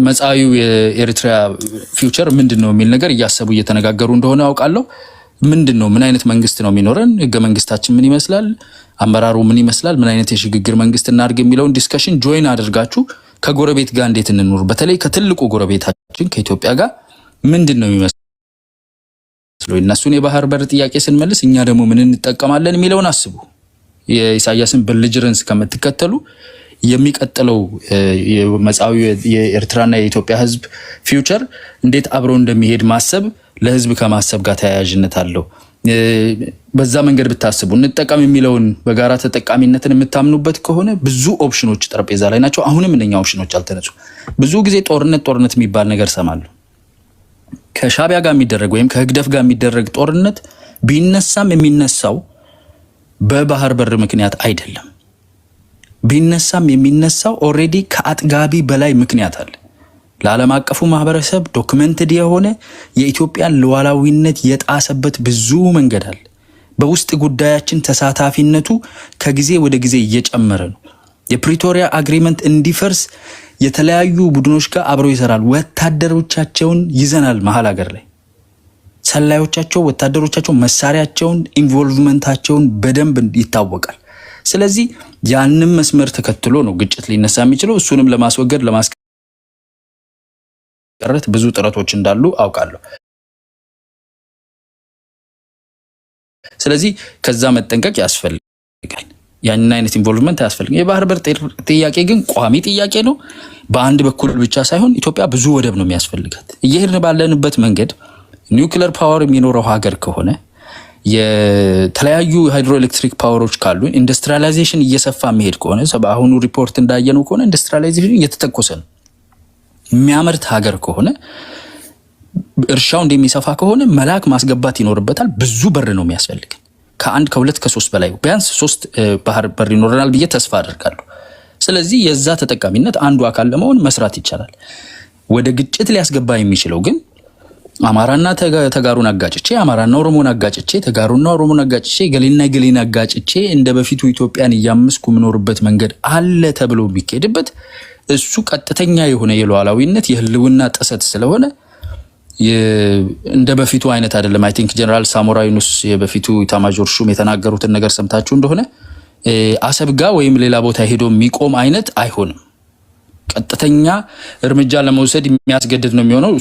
መጻዩ የኤርትራ ፊውቸር ምንድነው የሚል ነገር እያሰቡ እየተነጋገሩ እንደሆነ አውቃለሁ። ምንድነው ምን አይነት መንግስት ነው የሚኖረን? ህገ መንግስታችን ምን ይመስላል? አመራሩ ምን ይመስላል? ምን አይነት የሽግግር መንግስት እናድርግ የሚለውን ዲስከሽን ጆይን አድርጋችሁ ከጎረቤት ጋር እንዴት እንኑር፣ በተለይ ከትልቁ ጎረቤታችን ከኢትዮጵያ ጋር ምንድነው የሚመስለው፣ እነሱን የባህር በር ጥያቄ ስንመልስ እኛ ደግሞ ምን እንጠቀማለን የሚለውን አስቡ። የኢሳያስን በልጅረንስ ከመትከተሉ የሚቀጥለው የመጻዊ የኤርትራና የኢትዮጵያ ህዝብ ፊውቸር እንዴት አብሮ እንደሚሄድ ማሰብ ለህዝብ ከማሰብ ጋር ተያያዥነት አለው። በዛ መንገድ ብታስቡ እንጠቀም የሚለውን በጋራ ተጠቃሚነትን የምታምኑበት ከሆነ ብዙ ኦፕሽኖች ጠረጴዛ ላይ ናቸው። አሁንም እነኛ ኦፕሽኖች አልተነሱ። ብዙ ጊዜ ጦርነት የሚባል ነገር ሰማለሁ። ከሻቢያ ጋር የሚደረግ ወይም ከህግደፍ ጋር የሚደረግ ጦርነት ቢነሳም የሚነሳው በባህር በር ምክንያት አይደለም። ቢነሳም የሚነሳው ኦሬዲ ከአጥጋቢ በላይ ምክንያት አለ። ለዓለም አቀፉ ማህበረሰብ ዶክመንትድ የሆነ የኢትዮጵያን ሉዓላዊነት የጣሰበት ብዙ መንገድ አለ። በውስጥ ጉዳያችን ተሳታፊነቱ ከጊዜ ወደ ጊዜ እየጨመረ ነው። የፕሪቶሪያ አግሪመንት እንዲፈርስ የተለያዩ ቡድኖች ጋር አብረው ይሰራል። ወታደሮቻቸውን ይዘናል። መሀል ሀገር ላይ ሰላዮቻቸው፣ ወታደሮቻቸው፣ መሳሪያቸውን፣ ኢንቮልቭመንታቸውን በደንብ ይታወቃል። ስለዚህ ያንን መስመር ተከትሎ ነው ግጭት ሊነሳ የሚችለው። እሱንም ለማስወገድ ለማስቀረት ብዙ ጥረቶች እንዳሉ አውቃለሁ። ስለዚህ ከዛ መጠንቀቅ ያስፈልጋል። ያንን አይነት ኢንቮልቭመንት ያስፈልጋል። የባህር በር ጥያቄ ግን ቋሚ ጥያቄ ነው። በአንድ በኩል ብቻ ሳይሆን ኢትዮጵያ ብዙ ወደብ ነው የሚያስፈልጋት። እየሄድን ባለንበት መንገድ ኒውክሊየር ፓወር የሚኖረው ሀገር ከሆነ የተለያዩ ሃይድሮኤሌክትሪክ ፓወሮች ካሉ ኢንዱስትሪያላይዜሽን እየሰፋ መሄድ ከሆነ በአሁኑ ሪፖርት እንዳየነው ከሆነ ኢንዱስትሪያላይዜሽን እየተተኮሰ ነው። የሚያመርት ሀገር ከሆነ እርሻው እንደሚሰፋ ከሆነ መላክ ማስገባት ይኖርበታል። ብዙ በር ነው የሚያስፈልግ። ከአንድ ከሁለት ከሶስት በላይ ቢያንስ 3 ባህር በር ይኖረናል ብዬ ተስፋ አደርጋለሁ። ስለዚህ የዛ ተጠቃሚነት አንዱ አካል ለመሆን መስራት ይቻላል። ወደ ግጭት ሊያስገባ የሚችለው ግን አማራና ተጋሩን አጋጭቼ፣ አማራና ኦሮሞን አጋጭቼ፣ ተጋሩና ኦሮሞን አጋጭቼ፣ ገሌና ገሌና አጋጭቼ እንደ በፊቱ ኢትዮጵያን እያመስኩ የምኖርበት መንገድ አለ ተብሎ የሚካሄድበት እሱ ቀጥተኛ የሆነ የሉዓላዊነት የህልውና ጥሰት ስለሆነ እንደ በፊቱ አይነት አይደለም። አይ ቲንክ ጀነራል ሳሞራ ዩኑስ የበፊቱ ኢታማዦር ሹም የተናገሩትን ነገር ሰምታችሁ እንደሆነ አሰብ ጋር ወይም ሌላ ቦታ ሄዶ የሚቆም አይነት አይሆንም። ቀጥተኛ እርምጃ ለመውሰድ የሚያስገድድ ነው የሚሆነው።